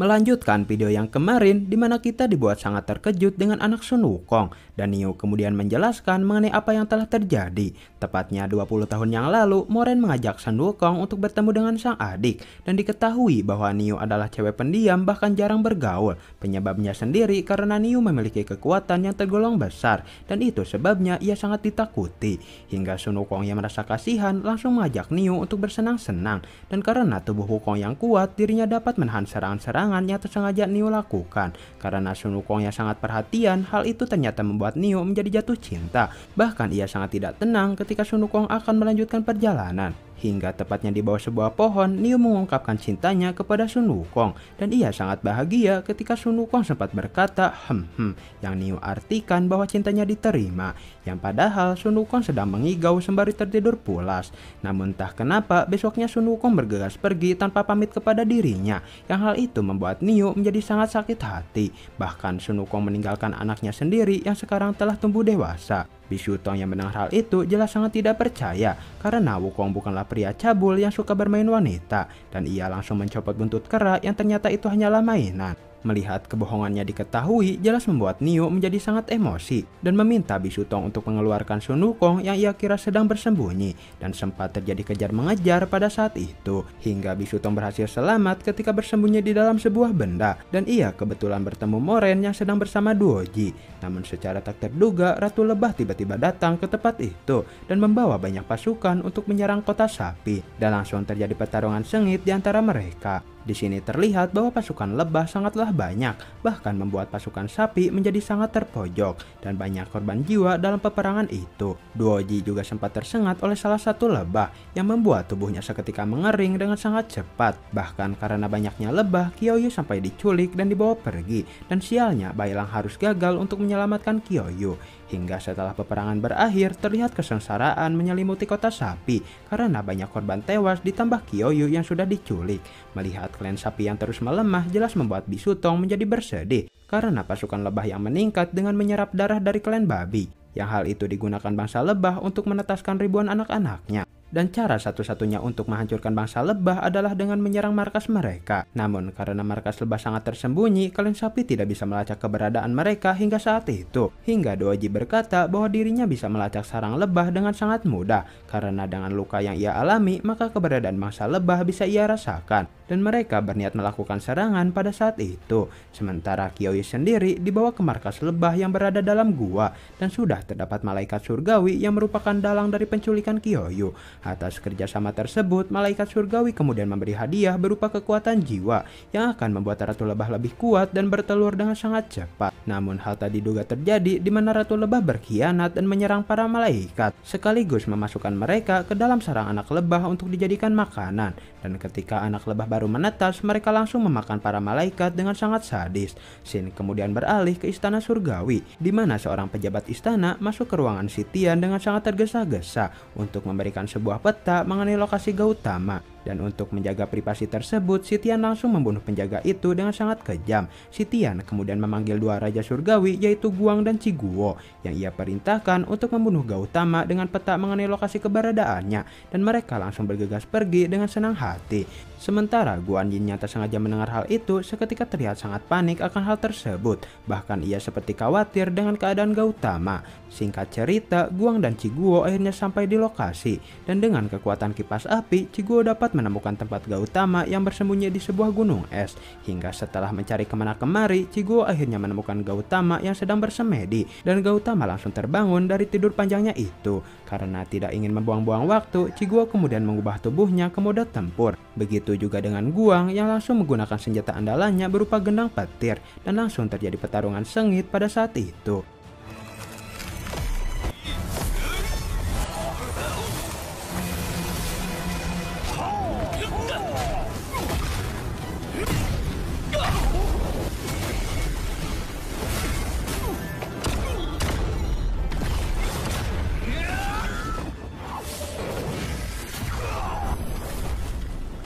Melanjutkan video yang kemarin di mana kita dibuat sangat terkejut dengan anak Sun Wukong dan Nio kemudian menjelaskan mengenai apa yang telah terjadi. Tepatnya 20 tahun yang lalu, Moren mengajak Sun Wukong untuk bertemu dengan sang adik dan diketahui bahwa Nio adalah cewek pendiam bahkan jarang bergaul. Penyebabnya sendiri karena Nio memiliki kekuatan yang tergolong besar dan itu sebabnya ia sangat ditakuti. Hingga Sun Wukong yang merasa kasihan langsung mengajak Nio untuk bersenang-senang dan karena tubuh Wukong yang kuat, dirinya dapat menahan serangan-serangan yang tersengaja Nio lakukan. Karena Sun Wukong yang sangat perhatian, hal itu ternyata membuat Nio menjadi jatuh cinta. Bahkan ia sangat tidak tenang ketika Sun Wukong akan melanjutkan perjalanan. Hingga tepatnya di bawah sebuah pohon, Nio mengungkapkan cintanya kepada Sun Wukong dan ia sangat bahagia ketika Sun Wukong sempat berkata yang Nio artikan bahwa cintanya diterima, yang padahal Sun Wukong sedang mengigau sembari tertidur pulas. Namun entah kenapa besoknya Sun Wukong bergegas pergi tanpa pamit kepada dirinya, yang hal itu membuat Nio menjadi sangat sakit hati. Bahkan Sun Wukong meninggalkan anaknya sendiri yang sekarang telah tumbuh dewasa. Bisu Tong yang mendengar hal itu jelas sangat tidak percaya karena Wukong bukanlah pria cabul yang suka bermain wanita dan ia langsung mencopot buntut kera yang ternyata itu hanyalah mainan. Melihat kebohongannya diketahui jelas membuat Nio menjadi sangat emosi dan meminta Bisu Tong untuk mengeluarkan Sun Wukong yang ia kira sedang bersembunyi dan sempat terjadi kejar mengejar pada saat itu hingga Bisu Tong berhasil selamat ketika bersembunyi di dalam sebuah benda dan ia kebetulan bertemu Moren yang sedang bersama Duoji. Namun secara tak terduga Ratu Lebah tiba-tiba datang ke tempat itu dan membawa banyak pasukan untuk menyerang kota sapi dan langsung terjadi pertarungan sengit di antara mereka. Di sini terlihat bahwa pasukan lebah sangatlah banyak, bahkan membuat pasukan sapi menjadi sangat terpojok dan banyak korban jiwa dalam peperangan itu. Duoji juga sempat tersengat oleh salah satu lebah yang membuat tubuhnya seketika mengering dengan sangat cepat. Bahkan karena banyaknya lebah, Kyoyu sampai diculik dan dibawa pergi dan sialnya Bailang harus gagal untuk menyelamatkan Kyoyu. Hingga setelah peperangan berakhir, terlihat kesengsaraan menyelimuti kota sapi karena banyak korban tewas ditambah Kyoyu yang sudah diculik. Melihat klan sapi yang terus melemah jelas membuat Bisu Tong menjadi bersedih karena pasukan lebah yang meningkat dengan menyerap darah dari klan babi. Yang hal itu digunakan bangsa lebah untuk menetaskan ribuan anak-anaknya. Dan cara satu-satunya untuk menghancurkan bangsa lebah adalah dengan menyerang markas mereka. Namun karena markas lebah sangat tersembunyi, klan sapi tidak bisa melacak keberadaan mereka hingga saat itu. Hingga Duoji berkata bahwa dirinya bisa melacak sarang lebah dengan sangat mudah. Karena dengan luka yang ia alami, maka keberadaan bangsa lebah bisa ia rasakan. Dan mereka berniat melakukan serangan pada saat itu. Sementara Kyoyu sendiri dibawa ke markas lebah yang berada dalam gua. Dan sudah terdapat malaikat surgawi yang merupakan dalang dari penculikan Kyoyu. Atas kerjasama tersebut, malaikat surgawi kemudian memberi hadiah berupa kekuatan jiwa yang akan membuat Ratu Lebah lebih kuat dan bertelur dengan sangat cepat. Namun hal tak diduga terjadi di mana Ratu Lebah berkhianat dan menyerang para malaikat, sekaligus memasukkan mereka ke dalam sarang anak lebah untuk dijadikan makanan. Dan ketika anak lebah baru menetas, mereka langsung memakan para malaikat dengan sangat sadis. Scene kemudian beralih ke istana surgawi, di mana seorang pejabat istana masuk ke ruangan Sitian dengan sangat tergesa-gesa untuk memberikan sebuah peta mengenai lokasi Gautama. Dan untuk menjaga privasi tersebut, Sitian langsung membunuh penjaga itu dengan sangat kejam. Sitian kemudian memanggil dua raja surgawi yaitu Guang dan Chiguo yang ia perintahkan untuk membunuh Gautama dengan peta mengenai lokasi keberadaannya dan mereka langsung bergegas pergi dengan senang hati. Sementara Guan Yin yang tersengaja mendengar hal itu seketika terlihat sangat panik akan hal tersebut. Bahkan ia seperti khawatir dengan keadaan Gautama. Singkat cerita, Guang dan Chiguo akhirnya sampai di lokasi dan dengan kekuatan kipas api, Chiguo dapat menemukan tempat Gautama yang bersembunyi di sebuah gunung es. Hingga setelah mencari kemana kemari, Chiguo akhirnya menemukan Gautama yang sedang bersemedi dan Gautama langsung terbangun dari tidur panjangnya itu. Karena tidak ingin membuang-buang waktu, Chiguo kemudian mengubah tubuhnya ke mode tempur. Begitu juga dengan Guang yang langsung menggunakan senjata andalannya berupa gendang petir dan langsung terjadi pertarungan sengit pada saat itu.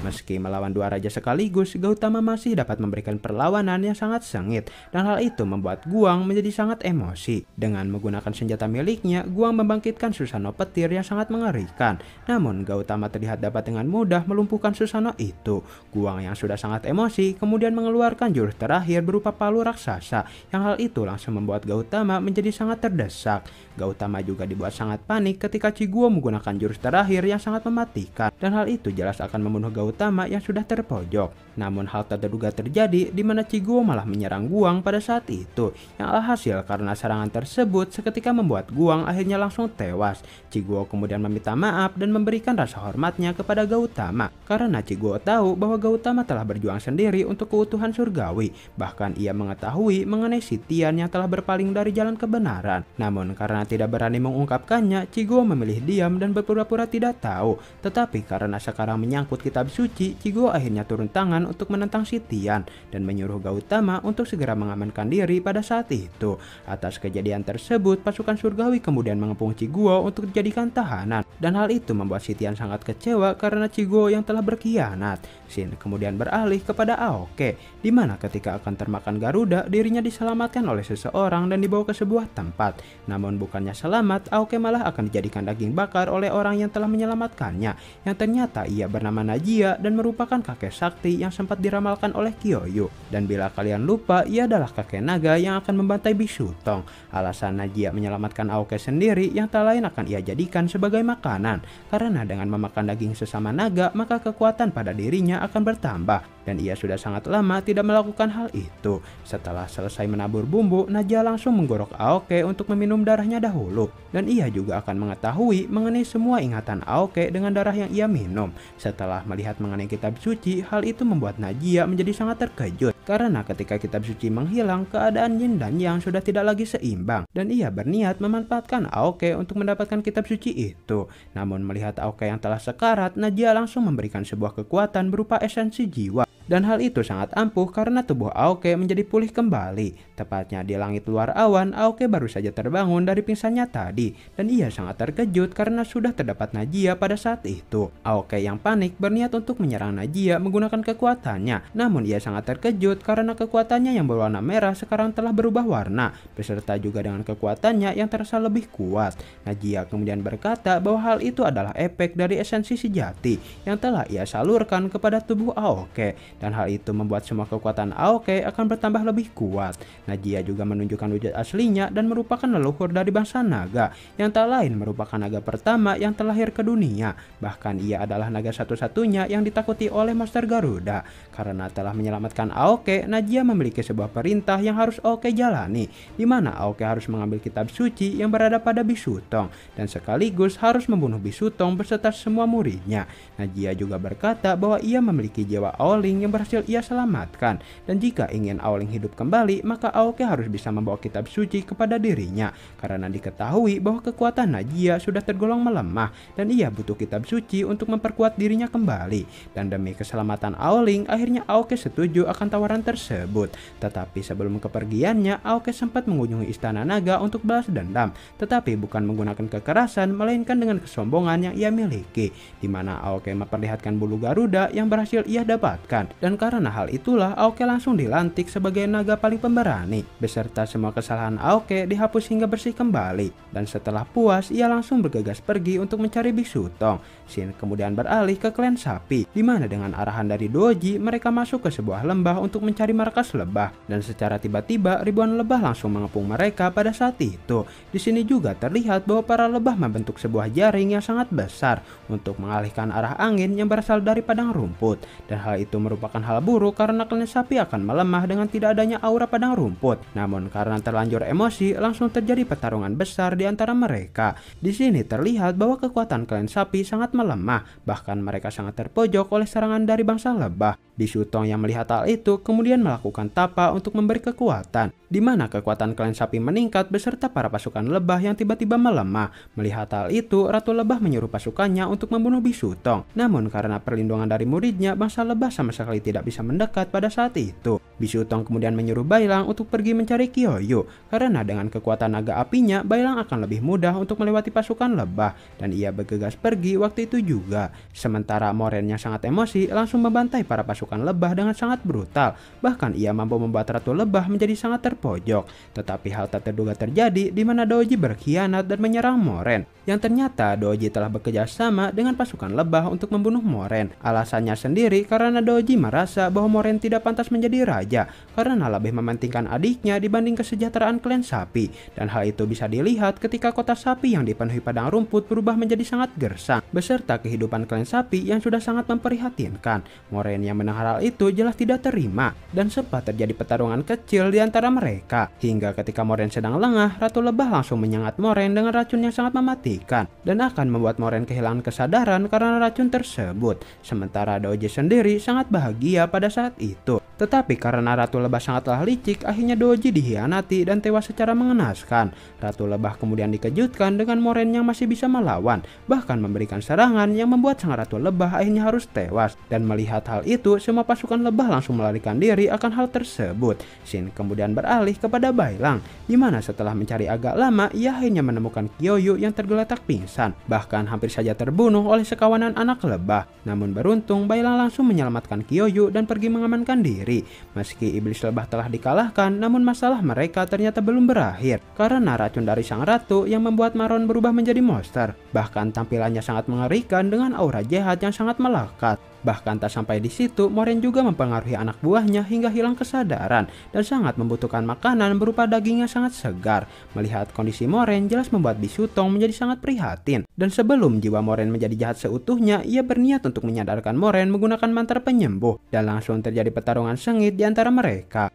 Meski melawan dua raja sekaligus, Gautama masih dapat memberikan perlawanan yang sangat sengit, dan hal itu membuat Guang menjadi sangat emosi. Dengan menggunakan senjata miliknya, Guang membangkitkan Susanoo petir yang sangat mengerikan. Namun Gautama terlihat dapat dengan mudah melumpuhkan Susanoo itu. Guang yang sudah sangat emosi kemudian mengeluarkan jurus terakhir berupa palu raksasa, yang hal itu langsung membuat Gautama menjadi sangat terdesak. Gautama juga dibuat sangat panik ketika Chiguo menggunakan jurus terakhir yang sangat mematikan, dan hal itu jelas akan membunuh Gautama yang sudah terpojok. Namun hal tak terduga terjadi di mana Chiguo malah menyerang Guang pada saat itu, yang alhasil karena serangan tersebut seketika membuat Guang akhirnya langsung tewas. Chiguo kemudian meminta maaf dan memberikan rasa hormatnya kepada Gautama, karena Chiguo tahu bahwa Gautama telah berjuang sendiri untuk keutuhan surgawi. Bahkan ia mengetahui mengenai si Tian yang telah berpaling dari jalan kebenaran. Namun karena tidak berani mengungkapkannya, Chiguo memilih diam dan berpura-pura tidak tahu. Tetapi karena sekarang menyangkut kitab suci, Chiguo akhirnya turun tangan untuk menentang si Tian dan menyuruh Gautama untuk segera mengamankan diri pada saat itu. Atas kejadian tersebut, pasukan surgawi kemudian mengepung Chiguo untuk dijadikan tahanan, dan hal itu membuat si Tian sangat kecewa karena Chiguo yang telah berkhianat. Shin kemudian beralih kepada Aoke, di mana ketika akan termakan Garuda, dirinya diselamatkan oleh seseorang dan dibawa ke sebuah tempat. Namun bukannya selamat, Aoke malah akan dijadikan daging bakar oleh orang yang telah menyelamatkannya, yang ternyata ia bernama Najia dan merupakan kakek sakti yang sempat diramalkan oleh Kyoyu. Dan bila kalian lupa, ia adalah kakek naga yang akan membantai Bisutong. Alasan Najia menyelamatkan Aoke sendiri yang tak lain akan ia jadikan sebagai makanan, karena dengan memakan daging sesama naga maka kekuatan pada dirinya akan bertambah, dan ia sudah sangat lama tidak melakukan hal itu. Setelah selesai menabur bumbu, Najia langsung menggorok Aoke untuk meminum darahnya dahulu, dan ia juga akan mengetahui mengenai semua ingatan Aoke dengan darah yang ia minum. Setelah melihat mengenai kitab suci, hal itu membuat Najia menjadi sangat terkejut, karena ketika kitab suci menghilang, keadaan Yin dan Yang sudah tidak lagi seimbang, dan ia berniat memanfaatkan Aoke untuk mendapatkan kitab suci itu. Namun melihat Aoke yang telah sekarat, Najia langsung memberikan sebuah kekuatan berupa esensi jiwa, dan hal itu sangat ampuh karena tubuh Aoke menjadi pulih kembali. Tepatnya di langit luar awan, Aoke baru saja terbangun dari pingsannya tadi, dan ia sangat terkejut karena sudah terdapat Najia pada saat itu. Aoke yang panik berniat untuk menyerang Najia menggunakan kekuatannya, namun ia sangat terkejut karena kekuatannya yang berwarna merah sekarang telah berubah warna, beserta juga dengan kekuatannya yang terasa lebih kuat. Najia kemudian berkata bahwa hal itu adalah efek dari esensi sejati yang telah ia salurkan kepada tubuh Aoke, dan hal itu membuat semua kekuatan Aoke akan bertambah lebih kuat. Najia juga menunjukkan wujud aslinya dan merupakan leluhur dari bangsa naga, yang tak lain merupakan naga pertama yang terlahir ke dunia. Bahkan ia adalah naga satu-satunya yang ditakuti oleh Master Garuda. Karena telah menyelamatkan Aoke, Najia memiliki sebuah perintah yang harus Aoke jalani, di mana Aoke harus mengambil kitab suci yang berada pada Bisutong, dan sekaligus harus membunuh Bisutong beserta semua muridnya. Najia juga berkata bahwa ia memiliki jiwa Aoling yang berhasil ia selamatkan, dan jika ingin Aoling hidup kembali, maka Aoke harus bisa membawa kitab suci kepada dirinya, karena diketahui bahwa kekuatan Najia sudah tergolong melemah, dan ia butuh kitab suci untuk memperkuat dirinya kembali. Dan demi keselamatan Aoling, akhirnya Aoke setuju akan tawaran tersebut. Tetapi sebelum kepergiannya, Aoke sempat mengunjungi istana naga untuk balas dendam, tetapi bukan menggunakan kekerasan, melainkan dengan kesombongan yang ia miliki, di mana Aoke memperlihatkan bulu Garuda yang berhasil ia dapatkan. Dan karena hal itulah Aoke langsung dilantik sebagai naga paling pemberani, beserta semua kesalahan Aoke dihapus hingga bersih kembali. Dan setelah puas, ia langsung bergegas pergi untuk mencari Bisutong. Shin kemudian beralih ke klan sapi, di mana dengan arahan dari Doji, mereka masuk ke sebuah lembah untuk mencari markas lebah, dan secara tiba-tiba ribuan lebah langsung mengepung mereka pada saat itu. Di sini juga terlihat bahwa para lebah membentuk sebuah jaring yang sangat besar untuk mengalihkan arah angin yang berasal dari padang rumput, dan hal itu merupakan hal buruk karena klan sapi akan melemah dengan tidak adanya aura padang rumput. Namun karena terlanjur emosi, langsung terjadi pertarungan besar di antara mereka. Di sini terlihat bahwa kekuatan klan sapi sangat melemah, bahkan mereka sangat terpojok oleh serangan dari bangsa lebah. Bisutong yang melihat hal itu kemudian melakukan tapa untuk memberi kekuatan, di mana kekuatan klan sapi meningkat beserta para pasukan lebah yang tiba-tiba melemah. Melihat hal itu, Ratu Lebah menyuruh pasukannya untuk membunuh Bisutong. Namun karena perlindungan dari muridnya, bangsa lebah sama sekali sekali tidak bisa mendekat pada saat itu. Bisutong kemudian menyuruh Bailang untuk pergi mencari Kyoyu, karena dengan kekuatan naga apinya, Bailang akan lebih mudah untuk melewati pasukan lebah, dan ia bergegas pergi waktu itu juga. Sementara Moren yang sangat emosi langsung membantai para pasukan lebah dengan sangat brutal, bahkan ia mampu membuat Ratu Lebah menjadi sangat terpojok. Tetapi hal tak terduga terjadi di mana Doji berkhianat dan menyerang Moren, yang ternyata Doji telah bekerja sama dengan pasukan lebah untuk membunuh Moren. Alasannya sendiri karena Doji merasa bahwa Moren tidak pantas menjadi raja karena lebih mementingkan adiknya dibanding kesejahteraan klan sapi, dan hal itu bisa dilihat ketika kota sapi yang dipenuhi padang rumput berubah menjadi sangat gersang beserta kehidupan klan sapi yang sudah sangat memprihatinkan. Moren yang mendengar hal itu jelas tidak terima dan sempat terjadi pertarungan kecil di antara mereka, hingga ketika Moren sedang lengah, Ratu Lebah langsung menyengat Moren dengan racun yang sangat mematikan dan akan membuat Moren kehilangan kesadaran karena racun tersebut. Sementara Doji sendiri sangat bahagia pada saat itu. Tetapi karena Ratu Lebah sangatlah licik, akhirnya Doji dikhianati dan tewas secara mengenaskan. Ratu Lebah kemudian dikejutkan dengan Moren yang masih bisa melawan, bahkan memberikan serangan yang membuat sang Ratu Lebah akhirnya harus tewas. Dan melihat hal itu, semua pasukan lebah langsung melarikan diri akan hal tersebut. Shin kemudian beralih kepada Bailang, di mana setelah mencari agak lama, ia akhirnya menemukan Kyoyu yang tergeletak pingsan, bahkan hampir saja terbunuh oleh sekawanan anak lebah. Namun beruntung, Bailang langsung menyelamatkan Kyoyu dan pergi mengamankan diri. Meski iblis lebah telah dikalahkan, namun masalah mereka ternyata belum berakhir karena racun dari sang ratu yang membuat Maron berubah menjadi monster. Bahkan tampilannya sangat mengerikan dengan aura jahat yang sangat melekat. Bahkan tak sampai di situ, Moren juga mempengaruhi anak buahnya hingga hilang kesadaran dan sangat membutuhkan makanan berupa daging yang sangat segar. Melihat kondisi Moren jelas membuat Bisutong menjadi sangat prihatin. Dan sebelum jiwa Moren menjadi jahat seutuhnya, ia berniat untuk menyadarkan Moren menggunakan mantra penyembuh dan langsung terjadi pertarungan sengit di antara mereka.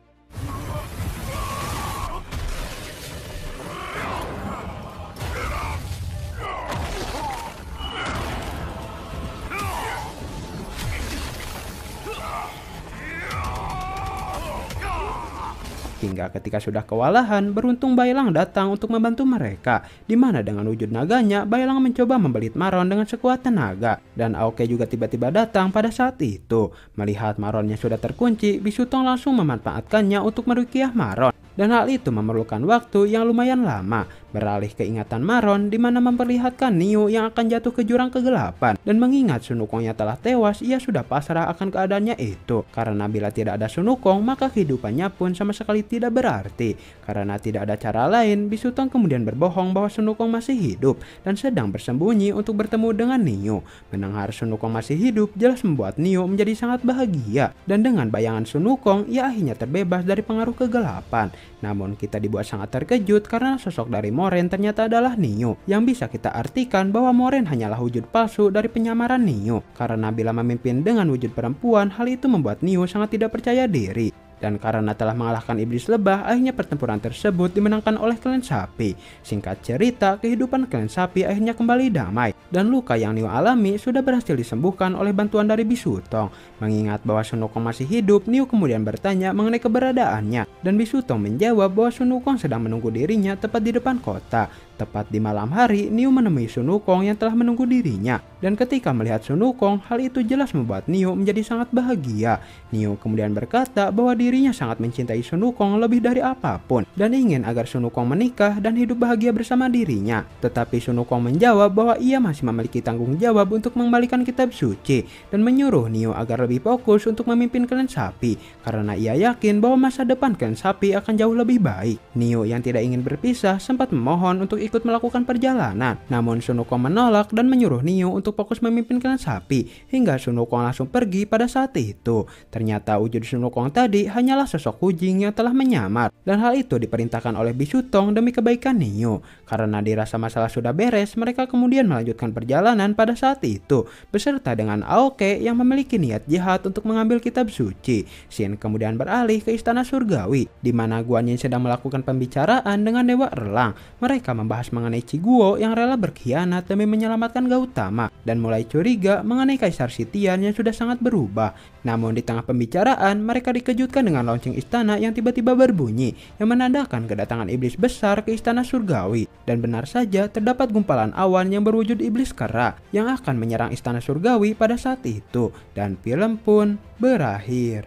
Hingga ketika sudah kewalahan, beruntung Bailang datang untuk membantu mereka, di mana dengan wujud naganya, Bailang mencoba membelit Maron dengan sekuat tenaga, dan Aoke juga tiba-tiba datang pada saat itu. Melihat Maronnya sudah terkunci, Bisutong langsung memanfaatkannya untuk merukiah Maron, dan hal itu memerlukan waktu yang lumayan lama. Beralih ke ingatan Maron, di mana memperlihatkan Niu yang akan jatuh ke jurang kegelapan, dan mengingat Sun Wukongnya telah tewas, ia sudah pasrah akan keadaannya itu, karena bila tidak ada Sun Wukong, maka kehidupannya pun sama sekali tidak berarti. Karena tidak ada cara lain, Bisutong kemudian berbohong bahwa Sun Wukong masih hidup dan sedang bersembunyi untuk bertemu dengan Niu. Mendengar Sun Wukong masih hidup jelas membuat Niu menjadi sangat bahagia, dan dengan bayangan Sun Wukong, ia akhirnya terbebas dari pengaruh kegelapan. Namun kita dibuat sangat terkejut karena sosok dari Moren ternyata adalah Niu, yang bisa kita artikan bahwa Moren hanyalah wujud palsu dari penyamaran Niu. Karena bila memimpin dengan wujud perempuan, hal itu membuat Niu sangat tidak percaya diri. Dan karena telah mengalahkan iblis lebah, akhirnya pertempuran tersebut dimenangkan oleh klan sapi. Singkat cerita, kehidupan klan sapi akhirnya kembali damai, dan luka yang Niu alami sudah berhasil disembuhkan oleh bantuan dari Bisutong. Mengingat bahwa Sun Wukong masih hidup, Niu kemudian bertanya mengenai keberadaannya, dan Bisutong menjawab bahwa Sun Wukong sedang menunggu dirinya tepat di depan kota. Tepat di malam hari, Niu menemui Sun Wukong yang telah menunggu dirinya, dan ketika melihat Sun Wukong, hal itu jelas membuat Niu menjadi sangat bahagia. Niu kemudian berkata bahwa dirinya sangat mencintai Sun Wukong lebih dari apapun, dan ingin agar Sun Wukong menikah dan hidup bahagia bersama dirinya. Tetapi Sun Wukong menjawab bahwa ia masih memiliki tanggung jawab untuk mengembalikan kitab suci, dan menyuruh Niu agar lebih fokus untuk memimpin klan sapi, karena ia yakin bahwa masa depan klan sapi akan jauh lebih baik. Niu yang tidak ingin berpisah sempat memohon untuk ikut melakukan perjalanan, namun Sun Wukong menolak dan menyuruh Niu untuk fokus memimpin klan sapi, hingga Sun Wukong langsung pergi pada saat itu. Ternyata wujud Sun Wukong tadi hanyalah sosok kucing yang telah menyamar, dan hal itu diperintahkan oleh Bisutong demi kebaikan Niu. Karena dirasa masalah sudah beres, mereka kemudian melanjutkan perjalanan pada saat itu, beserta dengan Aoke yang memiliki niat jahat untuk mengambil kitab suci. Shin kemudian beralih ke istana surgawi, di mana Guan Yin sedang melakukan pembicaraan dengan Dewa Erlang. Mereka membahas membahas mengenai Chiguo yang rela berkhianat demi menyelamatkan Gautama, dan mulai curiga mengenai Kaisar Sitian yang sudah sangat berubah. Namun di tengah pembicaraan, mereka dikejutkan dengan lonceng istana yang tiba-tiba berbunyi, yang menandakan kedatangan iblis besar ke istana surgawi. Dan benar saja, terdapat gumpalan awan yang berwujud iblis kera yang akan menyerang istana surgawi pada saat itu. Dan film pun berakhir.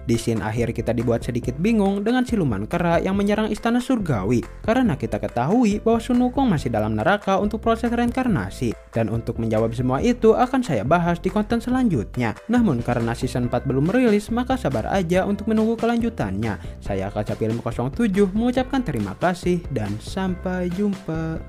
Di scene akhir kita dibuat sedikit bingung dengan siluman kera yang menyerang istana surgawi, karena kita ketahui bahwa Sun Wukong masih dalam neraka untuk proses reinkarnasi. Dan untuk menjawab semua itu akan saya bahas di konten selanjutnya. Namun karena season 4 belum merilis, maka sabar aja untuk menunggu kelanjutannya. Saya Kaca Film 07 mengucapkan terima kasih dan sampai jumpa.